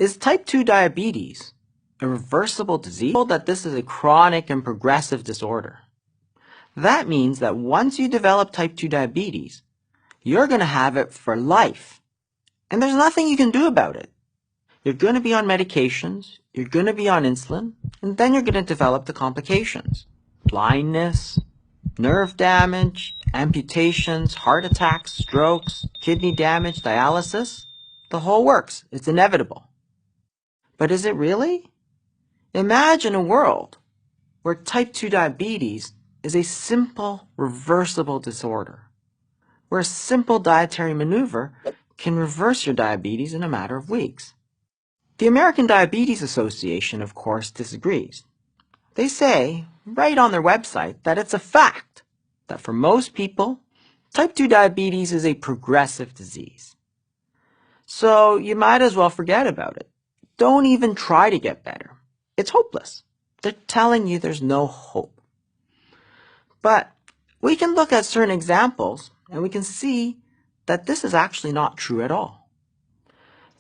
Is type 2 diabetes a reversible disease? We're told that this is a chronic and progressive disorder. That means that once you develop type 2 diabetes, you're going to have it for life. And there's nothing you can do about it. You're going to be on medications, you're going to be on insulin, and then you're going to develop the complications. Blindness, nerve damage, amputations, heart attacks, strokes, kidney damage, dialysis. The whole works. It's inevitable. But is it really? Imagine a world where type 2 diabetes is a simple, reversible disorder, where a simple dietary maneuver can reverse your diabetes in a matter of weeks. The American Diabetes Association, of course, disagrees. They say, right on their website, that it's a fact that for most people, type 2 diabetes is a progressive disease. So you might as well forget about it. Don't even try to get better. It's hopeless. They're telling you there's no hope. But we can look at certain examples and we can see that this is actually not true at all.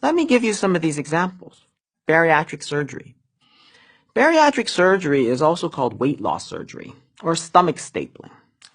Let me give you some of these examples. Bariatric surgery. Bariatric surgery is also called weight loss surgery or stomach stapling.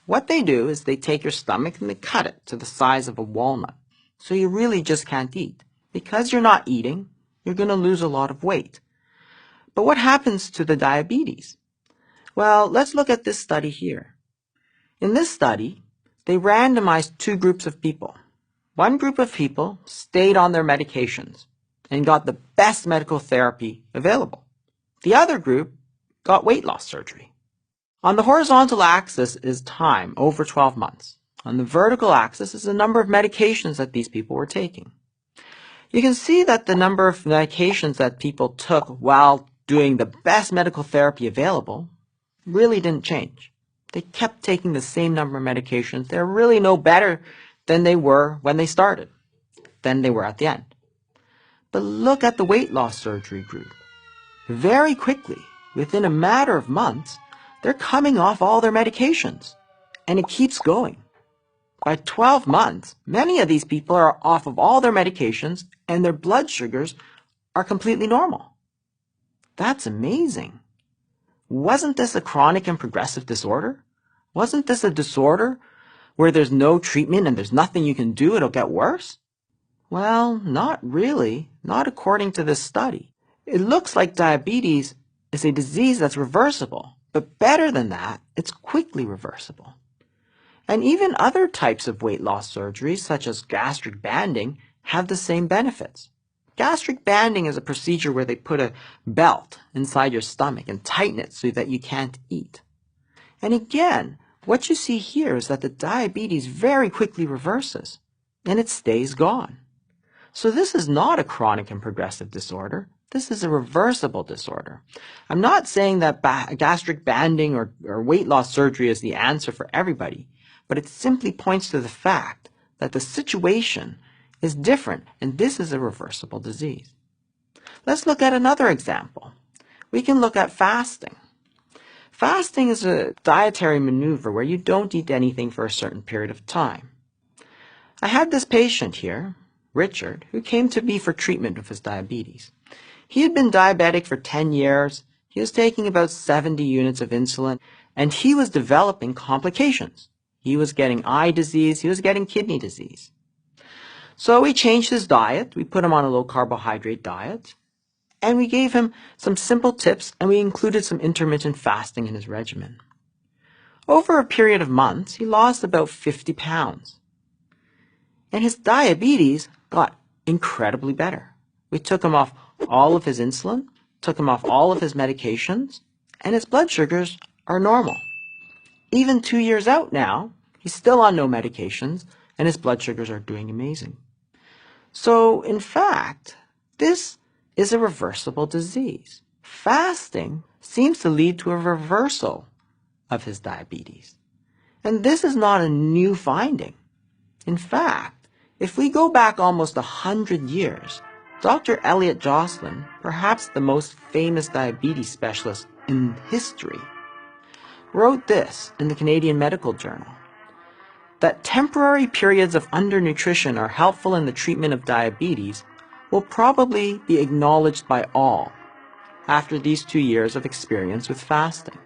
What they do is they take your stomach and they cut it to the size of a walnut. So you really just can't eat. Because you're not eating, you're going to lose a lot of weight. But what happens to the diabetes? Well, let's look at this study here. In this study, they randomized two groups of people. One group of people stayed on their medications and got the best medical therapy available. The other group got weight loss surgery. On the horizontal axis is time, over 12 months. On the vertical axis is the number of medications that these people were taking. You can see that the number of medications that people took while doing the best medical therapy available really didn't change. They kept taking the same number of medications. They're really no better than they were when they started, than they were at the end. But look at the weight loss surgery group. Very quickly, within a matter of months, they're coming off all their medications. And it keeps going. By 12 months, many of these people are off of all their medications and their blood sugars are completely normal. That's amazing. Wasn't this a chronic and progressive disorder? Wasn't this a disorder where there's no treatment and there's nothing you can do, it'll get worse? Well, not really, not according to this study. It looks like diabetes is a disease that's reversible, but better than that, it's quickly reversible. And even other types of weight loss surgeries, such as gastric banding, have the same benefits. Gastric banding is a procedure where they put a belt inside your stomach and tighten it so that you can't eat. And again, what you see here is that the diabetes very quickly reverses, and it stays gone. So this is not a chronic and progressive disorder. This is a reversible disorder. I'm not saying that gastric banding or weight loss surgery is the answer for everybody, but it simply points to the fact that the situation is different, and this is a reversible disease. Let's look at another example. We can look at fasting. Fasting is a dietary maneuver where you don't eat anything for a certain period of time. I had this patient here, Richard, who came to me for treatment of his diabetes. He had been diabetic for 10 years, he was taking about 70 units of insulin, and he was developing complications. He was getting eye disease, he was getting kidney disease. So we changed his diet, we put him on a low carbohydrate diet, and we gave him some simple tips, and we included some intermittent fasting in his regimen. Over a period of months, he lost about 50 pounds. And his diabetes got incredibly better. We took him off all of his insulin, took him off all of his medications, and his blood sugars are normal. Even 2 years out now, he's still on no medications, and his blood sugars are doing amazing. So, in fact, this is a reversible disease. Fasting seems to lead to a reversal of his diabetes. And this is not a new finding. In fact, if we go back almost 100 years, Dr. Elliot Jocelyn, perhaps the most famous diabetes specialist in history, wrote this in the Canadian Medical Journal, that temporary periods of undernutrition are helpful in the treatment of diabetes will probably be acknowledged by all after these 2 years of experience with fasting.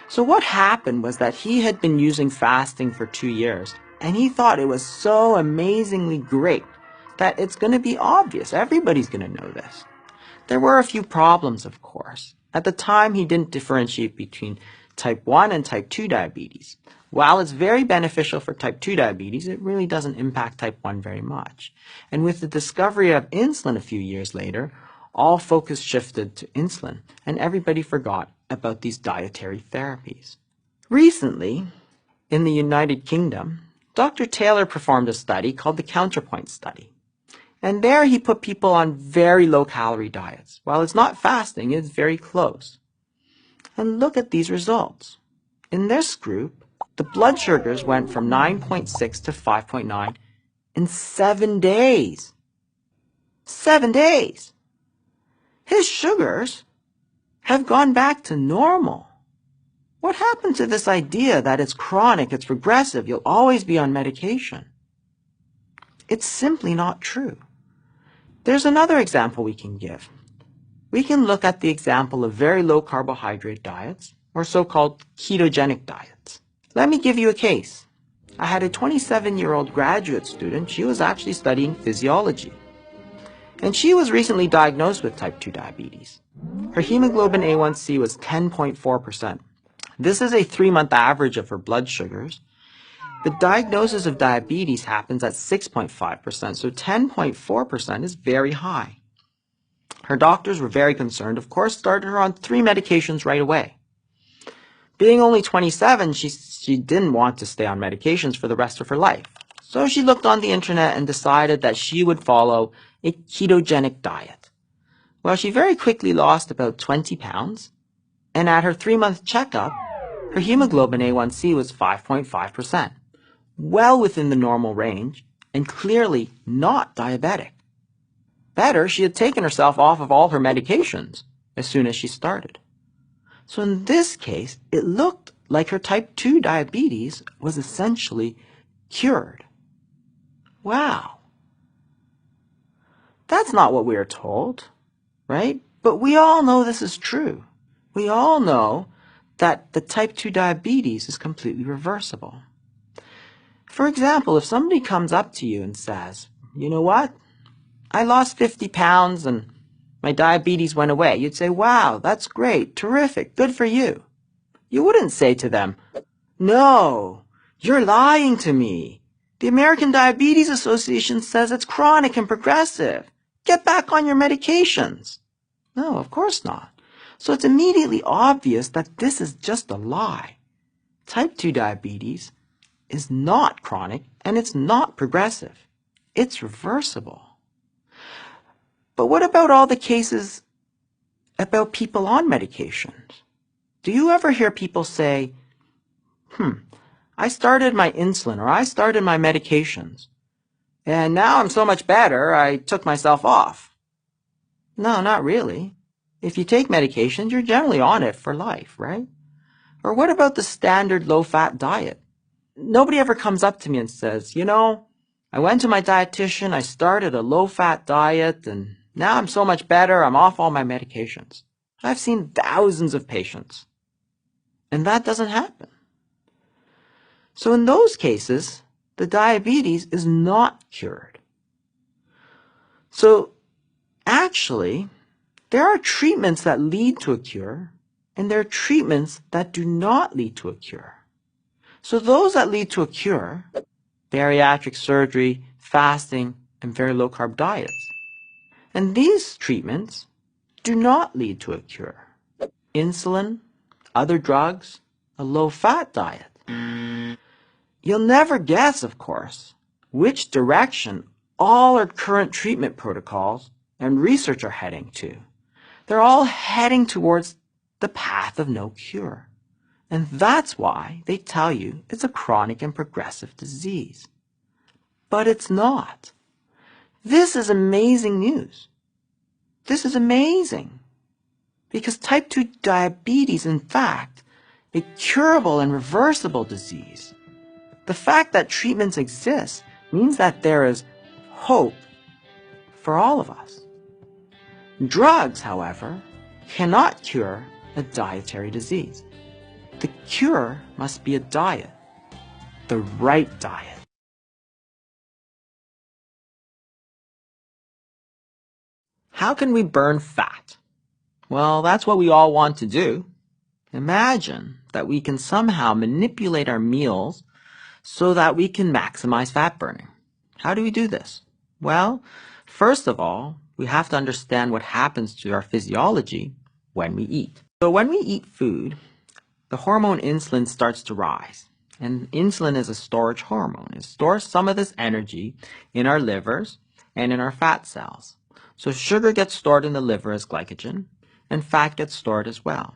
So what happened was that he had been using fasting for 2 years, and he thought it was so amazingly great that it's going to be obvious. Everybody's going to know this. There were a few problems, of course. At the time, he didn't differentiate between type 1 and type 2 diabetes. While it's very beneficial for type 2 diabetes, it really doesn't impact type 1 very much. And with the discovery of insulin a few years later, all focus shifted to insulin, and everybody forgot about these dietary therapies. Recently, in the United Kingdom, Dr. Taylor performed a study called the Counterpoint Study. And there he put people on very low-calorie diets. While it's not fasting, it's very close. And look at these results. In this group, the blood sugars went from 9.6 to 5.9 in 7 days. 7 days! His sugars have gone back to normal. What happened to this idea that it's chronic, it's progressive, you'll always be on medication? It's simply not true. There's another example we can give. We can look at the example of very low carbohydrate diets, or so-called ketogenic diets. Let me give you a case. I had a 27-year-old graduate student. She was actually studying physiology. And she was recently diagnosed with type 2 diabetes. Her hemoglobin A1C was 10.4%. This is a 3-month average of her blood sugars. The diagnosis of diabetes happens at 6.5%, so 10.4% is very high. Her doctors were very concerned, of course, started her on 3 medications right away. Being only 27, she didn't want to stay on medications for the rest of her life. So she looked on the internet and decided that she would follow a ketogenic diet. Well, she very quickly lost about 20 pounds, and at her 3-month checkup, her hemoglobin A1C was 5.5%. Well within the normal range, and clearly not diabetic. Better, she had taken herself off of all her medications as soon as she started. So in this case, it looked like her type 2 diabetes was essentially cured. Wow. That's not what we are told, right? But we all know this is true. We all know that the type 2 diabetes is completely reversible. For example, if somebody comes up to you and says, you know what? I lost 50 pounds and my diabetes went away. You'd say, wow, that's great, terrific, good for you. You wouldn't say to them, no, you're lying to me. The American Diabetes Association says it's chronic and progressive. Get back on your medications. No, of course not. So it's immediately obvious that this is just a lie. Type 2 diabetes is not chronic and it's not progressive. It's reversible. But what about all the cases about people on medications? Do you ever hear people say, I started my insulin or I started my medications and now I'm so much better I took myself off? No, not really. If you take medications, you're generally on it for life, right? Or what about the standard low-fat diet? Nobody ever comes up to me and says, you know, I went to my dietitian, I started a low-fat diet, and now I'm so much better, I'm off all my medications. I've seen thousands of patients, and that doesn't happen. So in those cases, the diabetes is not cured. So actually, there are treatments that lead to a cure, and there are treatments that do not lead to a cure. So those that lead to a cure, bariatric surgery, fasting, and very low-carb diets. And these treatments do not lead to a cure. Insulin, other drugs, a low-fat diet. You'll never guess, of course, which direction all our current treatment protocols and research are heading to. They're all heading towards the path of no cure. And that's why they tell you it's a chronic and progressive disease. But it's not. This is amazing news. This is amazing. Because type 2 diabetes, in fact, a curable and reversible disease. The fact that treatments exist means that there is hope for all of us. Drugs, however, cannot cure a dietary disease. The cure must be a diet, the right diet. How can we burn fat? Well, that's what we all want to do. Imagine that we can somehow manipulate our meals so that we can maximize fat burning. How do we do this? Well, first of all, we have to understand what happens to our physiology when we eat. So when we eat food, the hormone insulin starts to rise. And insulin is a storage hormone. It stores some of this energy in our livers and in our fat cells. So sugar gets stored in the liver as glycogen, and fat gets stored as well.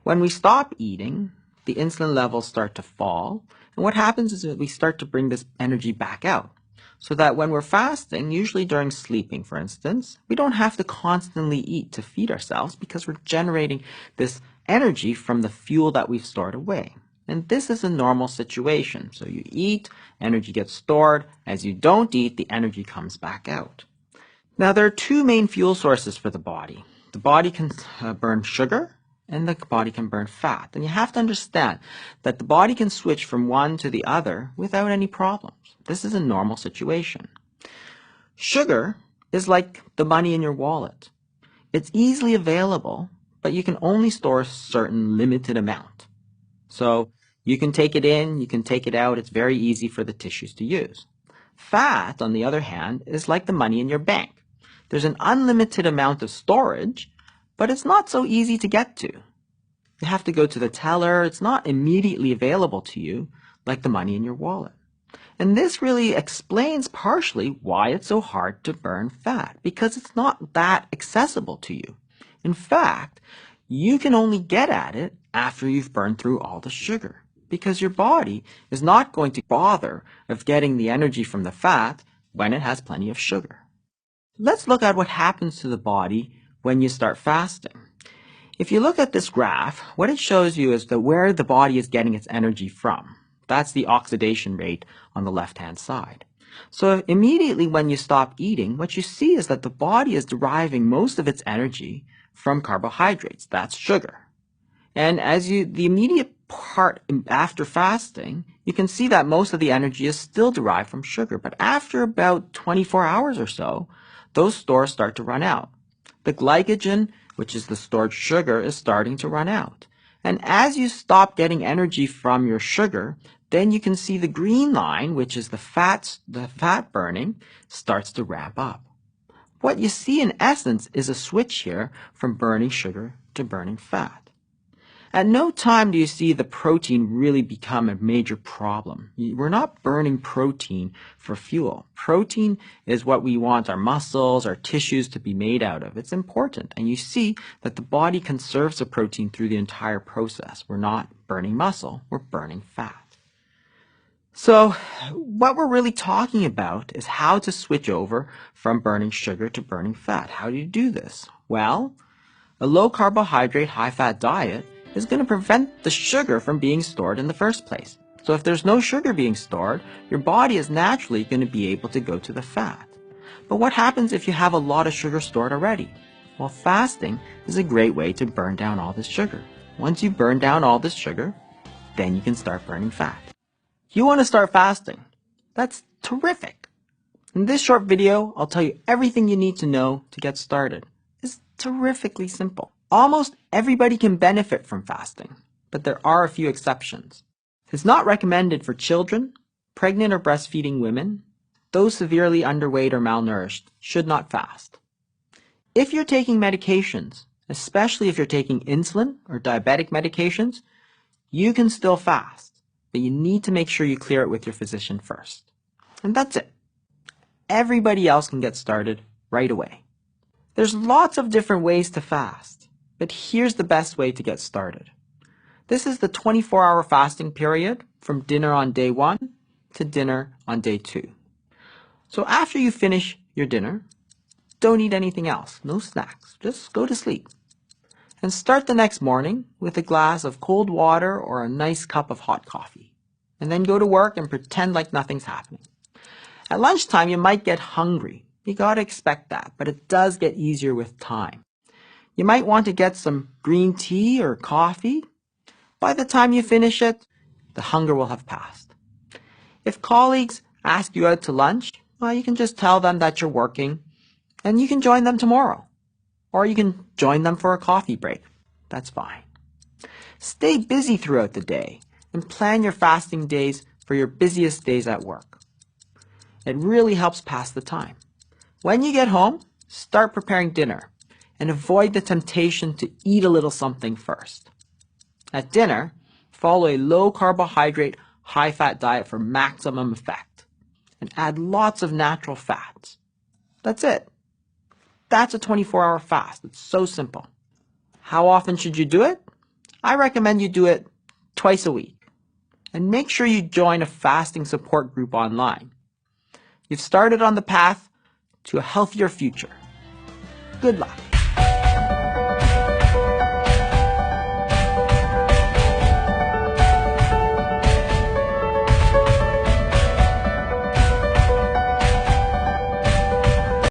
When we stop eating, the insulin levels start to fall, and what happens is that we start to bring this energy back out. So that when we're fasting, usually during sleeping, for instance, we don't have to constantly eat to feed ourselves because we're generating this energy from the fuel that we've stored away. And this is a normal situation. So you eat, energy gets stored. As you don't eat, the energy comes back out. Now, there are two main fuel sources for the body. The body can burn sugar, and the body can burn fat. And you have to understand that the body can switch from one to the other without any problems. This is a normal situation. Sugar is like the money in your wallet. It's easily available, but you can only store a certain limited amount. So you can take it in, you can take it out. It's very easy for the tissues to use. Fat, on the other hand, is like the money in your bank. There's an unlimited amount of storage, but it's not so easy to get to. You have to go to the teller. It's not immediately available to you like the money in your wallet. And this really explains partially why it's so hard to burn fat, because it's not that accessible to you. In fact, you can only get at it after you've burned through all the sugar, because your body is not going to bother of getting the energy from the fat when it has plenty of sugar. Let's look at what happens to the body when you start fasting. If you look at this graph, what it shows you is that where the body is getting its energy from. That's the oxidation rate on the left-hand side. So immediately when you stop eating, what you see is that the body is deriving most of its energy from carbohydrates. That's sugar. And the immediate part after fasting, you can see that most of the energy is still derived from sugar. But after about 24 hours or so, those stores start to run out. The glycogen, which is the stored sugar, is starting to run out. And as you stop getting energy from your sugar, then you can see the green line, which is the fat burning, starts to ramp up. What you see in essence is a switch here from burning sugar to burning fat. At no time do you see the protein really become a major problem. We're not burning protein for fuel. Protein is what we want our muscles, our tissues to be made out of. It's important. And you see that the body conserves the protein through the entire process. We're not burning muscle, we're burning fat. So what we're really talking about is how to switch over from burning sugar to burning fat. How do you do this? Well, a low carbohydrate, high fat diet is going to prevent the sugar from being stored in the first place. So if there's no sugar being stored, your body is naturally going to be able to go to the fat. But what happens if you have a lot of sugar stored already? Well, fasting is a great way to burn down all this sugar. Once you burn down all this sugar, then you can start burning fat. You want to start fasting? That's terrific. In this short video, I'll tell you everything you need to know to get started. It's terrifically simple. Almost everybody can benefit from fasting, but there are a few exceptions. It's not recommended for children, pregnant or breastfeeding women, those severely underweight or malnourished should not fast. If you're taking medications, especially if you're taking insulin or diabetic medications, you can still fast, but you need to make sure you clear it with your physician first. And that's it. Everybody else can get started right away. There's lots of different ways to fast, but here's the best way to get started. This is the 24-hour fasting period from dinner on day 1 to dinner on day 2. So after you finish your dinner, don't eat anything else, no snacks, just go to sleep. And start the next morning with a glass of cold water or a nice cup of hot coffee. And then go to work and pretend like nothing's happening. At lunchtime, you might get hungry, You gotta expect that, but it does get easier with time. You might want to get some green tea or coffee. By the time you finish it, the hunger will have passed. If colleagues ask you out to lunch, well, you can just tell them that you're working and you can join them tomorrow. Or you can join them for a coffee break. That's fine. Stay busy throughout the day and plan your fasting days for your busiest days at work. It really helps pass the time. When you get home, start preparing dinner and avoid the temptation to eat a little something first. At dinner, follow a low-carbohydrate, high-fat diet for maximum effect and add lots of natural fats. That's it. That's a 24-hour fast. It's so simple. How often should you do it? I recommend you do it twice a week. And make sure you join a fasting support group online. You've started on the path to a healthier future. Good luck.